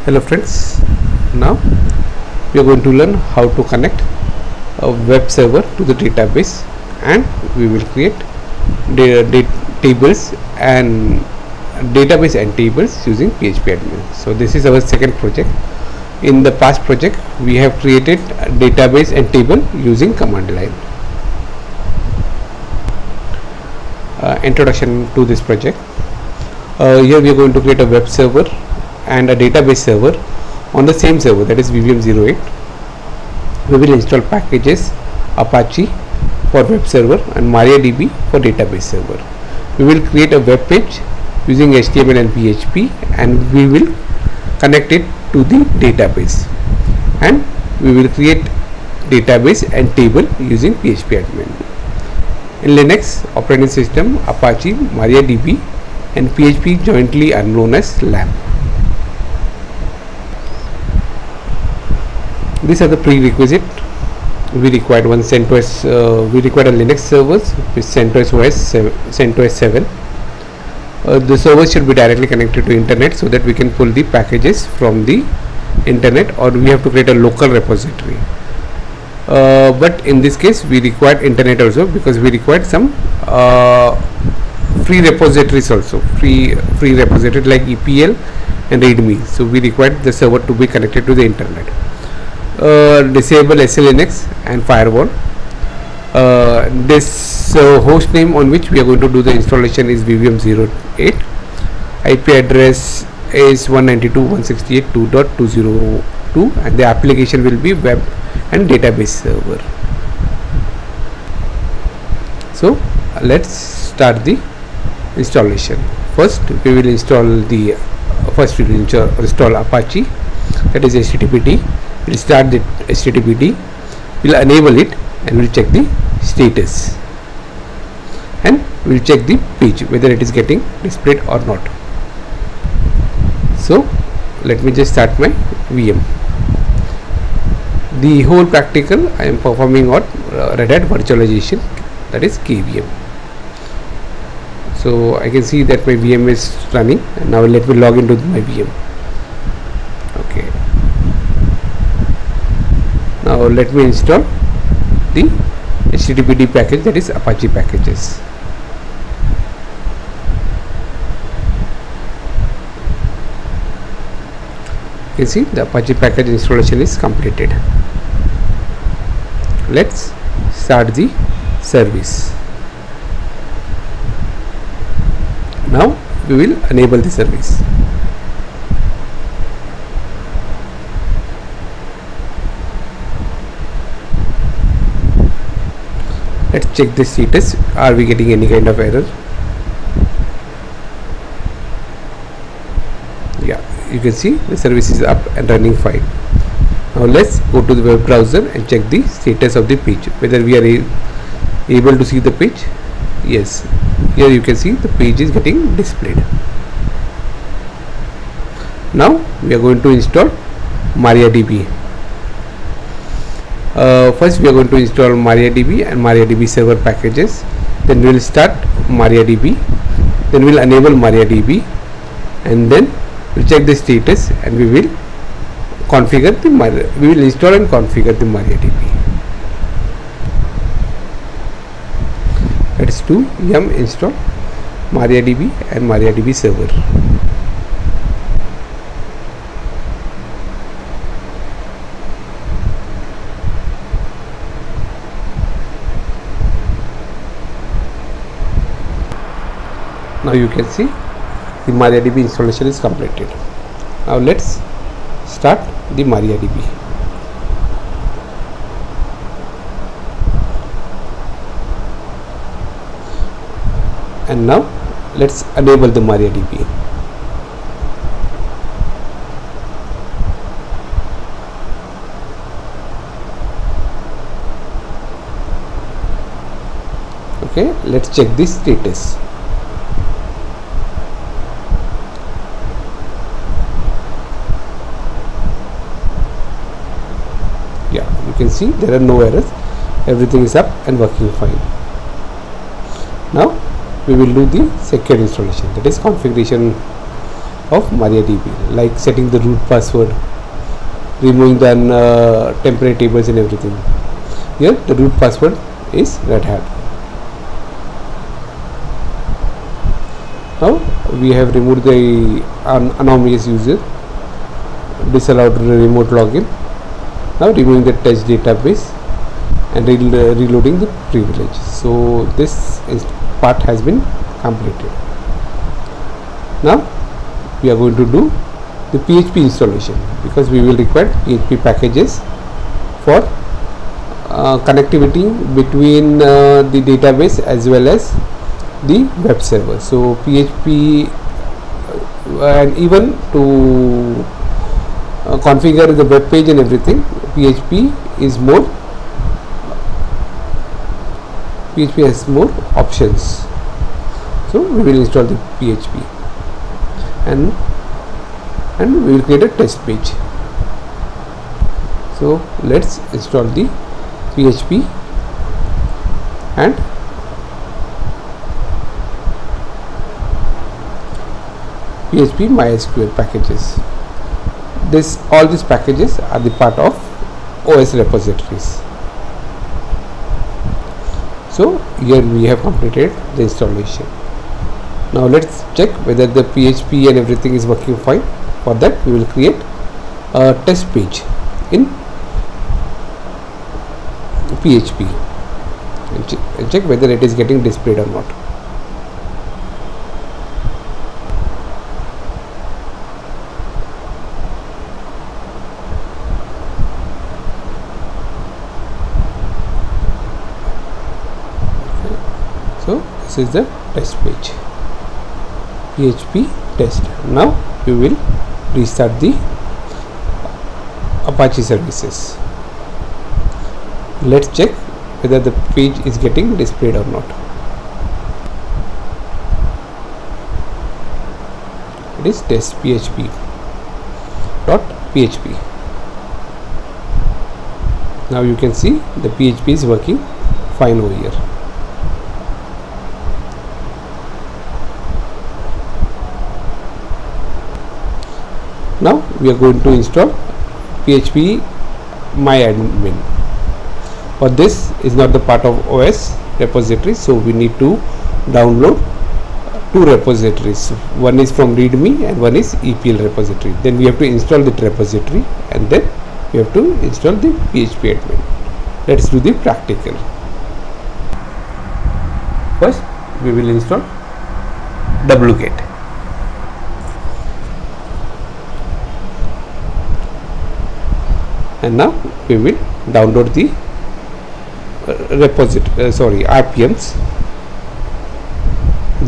Hello friends, now we are going to learn how to connect a web server to the database, and we will create tables and database and tables using PHP admin. So this is our second project. In the past project we have created a database and table using command line. Introduction to this project. Here we are going to create a web server and a database server on the same server, that is VVM08. We will install packages Apache for web server and MariaDB for database server. We will create a web page using HTML and PHP, and we will connect it to the database, and we will create database and table using PHP admin. In Linux operating system, Apache, MariaDB and PHP jointly are known as LAMP. These are the prerequisite. We required one CentOS. We required a Linux servers with CentOS OS, CentOS 7. The server should be directly connected to internet so that we can pull the packages from the internet, or we have to create a local repository. But in this case we required internet also, because we required some free repositories also, free repository like EPL and README. So we required the server to be connected to the internet. Disable SLNX and firewall. This host name on which we are going to do the installation is VVM08. IP address is 192.168.2.202, and the application will be web and database server. So let's start the installation. First we will install Apache, that is HTTPD. We'll start the HTTPD, we'll enable it, and we'll check the status, and we'll check the page whether it is getting displayed or not. So let me just start my VM. The whole practical I am performing on Red Hat virtualization, that is KVM. So I can see that my VM is running, and now let me log into my VM. Okay. Now let me install the HTTPD package, that is Apache packages. You can see the Apache package installation is completed. Let's start the service. Now we will enable the service. Let's check the status. Are we getting any kind of error? Yeah, you can see the service is up and running fine. Now let's go to the web browser and check the status of the page, whether we are able to see the page. Yes, here you can see the page is getting displayed. Now we are going to install MariaDB. First we are going to install MariaDB and MariaDB server packages. Then we will start MariaDB. Then we will enable MariaDB, and then we will check the status, and we will configure the we will install and configure the MariaDB. Let's do yum install MariaDB and MariaDB server. Now you can see the MariaDB installation is completed. Now let's start the MariaDB. And now let's enable the MariaDB. Okay, let's check the status. Yeah, you can see there are no errors, everything is up and working fine. Now we will do the secure installation, that is configuration of MariaDB, like setting the root password, removing the temporary tables and everything. Here the root password is Red Hat. Now we have removed the anonymous user, disallowed remote login. Now removing the test database and reloading the privilege. So this part has been completed. Now we are going to do the PHP installation, because we will require PHP packages for connectivity between the database as well as the web server. So PHP and even to configure the web page and everything, PHP has more options. So we will install the PHP and we will create a test page. So let's install the PHP and PHP MySQL packages. All these packages are the part of OS repositories. So here we have completed the installation. Now let's check whether the PHP and everything is working fine. For that we will create a test page in PHP and check whether it is getting displayed or not. So this is the test page, PHP test. Now we will restart the Apache services. Let's check whether the page is getting displayed or not. It is test php.php. Now you can see the PHP is working fine over here. Now we are going to install PHP MyAdmin. But this is not the part of OS repository, so we need to download two repositories. One is from README and one is EPL repository. Then we have to install that repository and then we have to install the PHP admin. Let's do the practical. First we will install wget. And now we will download the RPMs.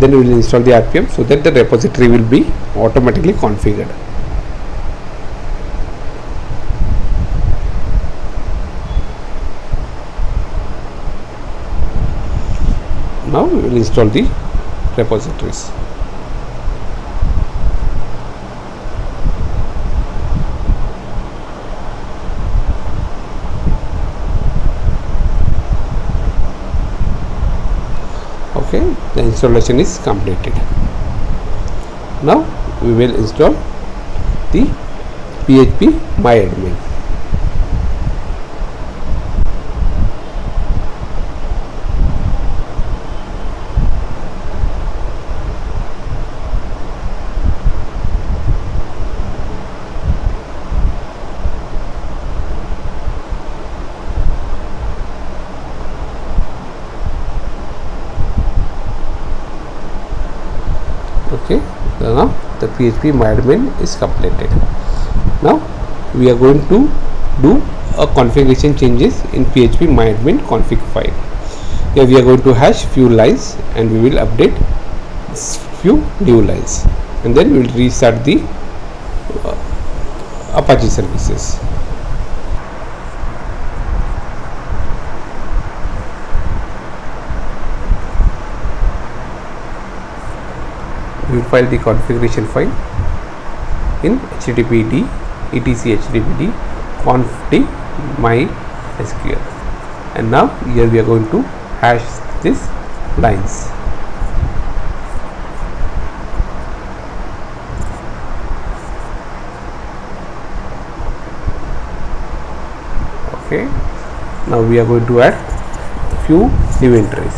Then we will install the RPM so that the repository will be automatically configured. Now we will install the repositories. Okay, the installation is completed. Now we will install the PHP MyAdmin. Okay, now the PHP MyAdmin is completed. Now we are going to do a configuration changes in PHP MyAdmin config file. Here we are going to hash few lines and we will update few new lines, and then we will restart the Apache services. We will file the configuration file in httpd etc httpd config mysql, and now here we are going to hash these lines. Okay, now we are going to add few new entries.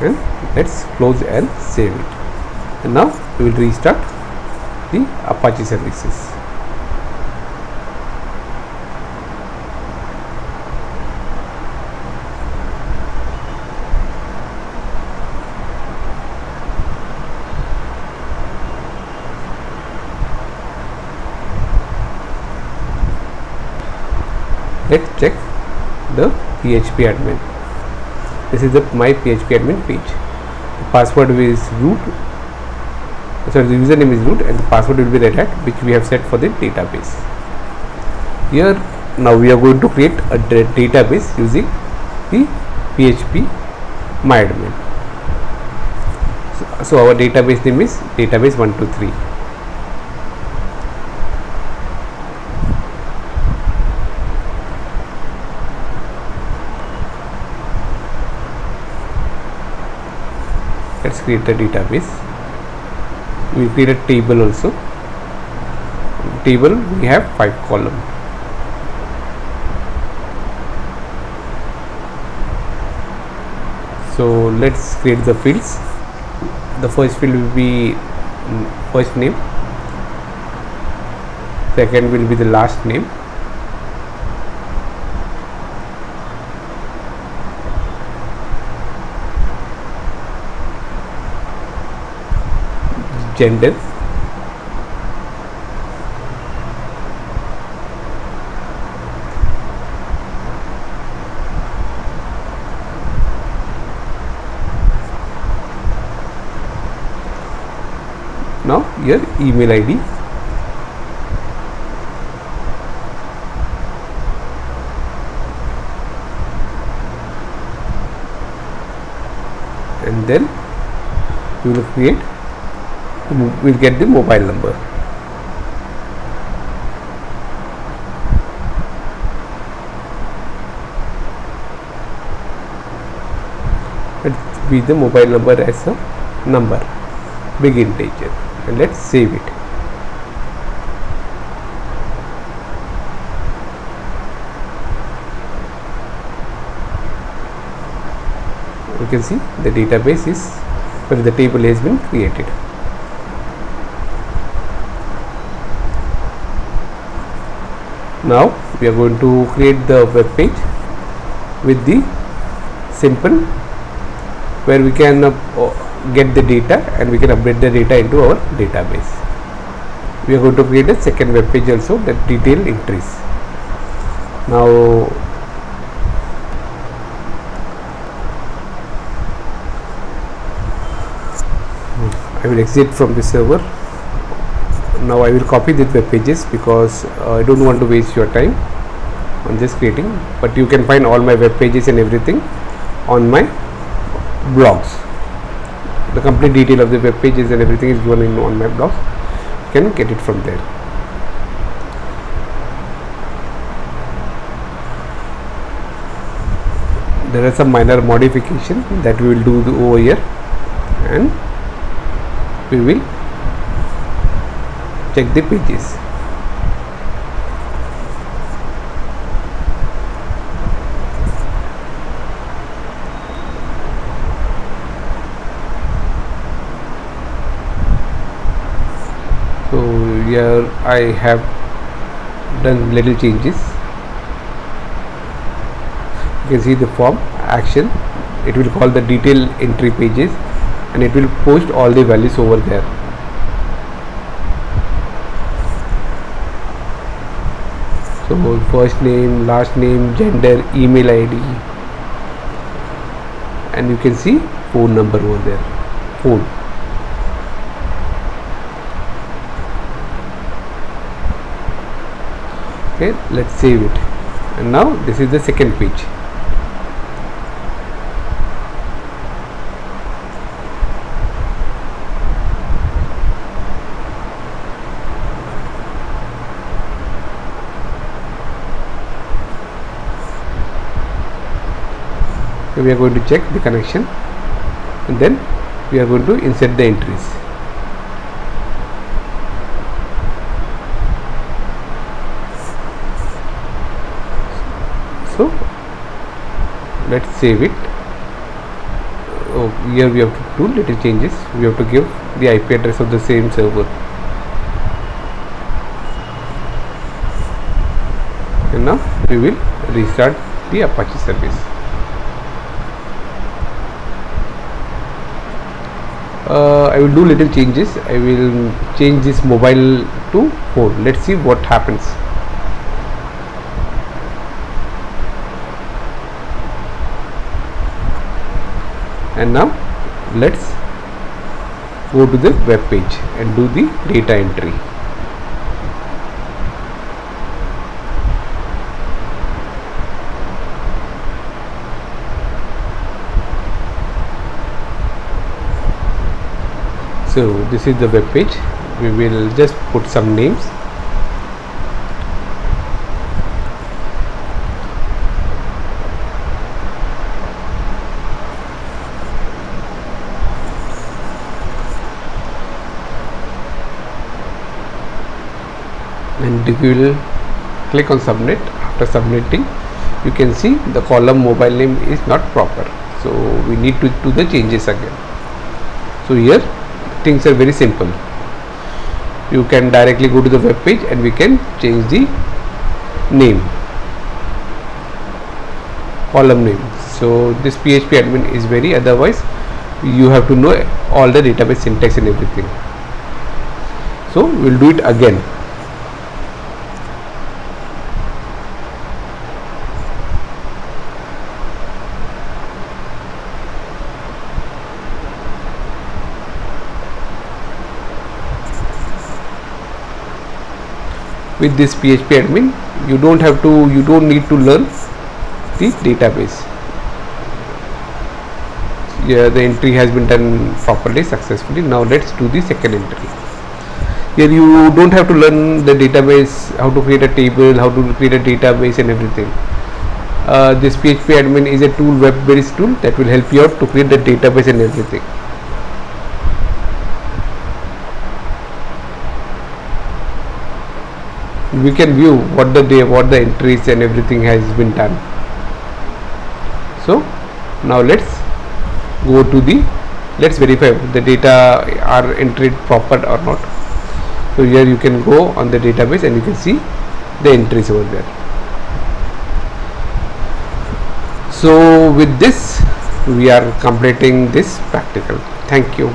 And let's close and save it. And now we will restart the Apache services. Let's check the PHP admin. This is the my PHP admin page. The password is root. Sorry, the username is root and the password will be Red Hat, which we have set for the database. Here now we are going to create a database using the PHP myadmin. So our database name is database 123. Let's create a database. We create a table also. Table we have 5 columns. So let's create the fields. The first field will be first name. Second will be the last name. Gender. Now your email ID. And then we will create, we'll get the mobile number. Let's be the mobile number as a number, big integer, and let's save it. You can see the database is, where the table has been created. Now we are going to create the web page with the simple, where we can get the data and we can update the data into our database. We are going to create a second web page also, that detail entries. Now I will exit from the server. Now I will copy these web pages because I don't want to waste your time on just creating, but you can find all my web pages and everything on my blogs. The complete detail of the web pages and everything is given on my blogs. You can get it from there. There are some minor modification that we will do over here, and we will check the pages. So here I have done little changes. You can see the form action. It will call the detail entry pages and it will post all the values over there. So first name, last name, gender, email ID, and you can see phone number over there, phone. Okay, let's save it. And now this is the second page. We are going to check the connection and then we are going to insert the entries. let's save it. Here we have to do little changes. We have to give the IP address of the same server, and now we will restart the Apache service. I will do little changes. I will change this mobile to phone. Let's see what happens. And now let's go to the web page and do the data entry. So this is the web page. We will just put some names. And we will click on submit. After submitting, you can see the column mobile name is not proper, so we need to do the changes again. So here things are very simple. You can directly go to the web page and we can change the name, column name. So this PHP admin is very, otherwise you have to know all the database syntax and everything. So we'll do it again. With this PHP admin, you don't need to learn the database. Here the entry has been done properly, successfully. Now let's do the second entry. Here you don't have to learn the database, how to create a table, how to create a database and everything. This PHP admin is a tool, web-based tool, that will help you out to create the database and everything. We can view what the entries and everything has been done. So now let's verify the data are entered proper or not. So here you can go on the database and you can see the entries over there. So with this we are completing this practical. Thank you.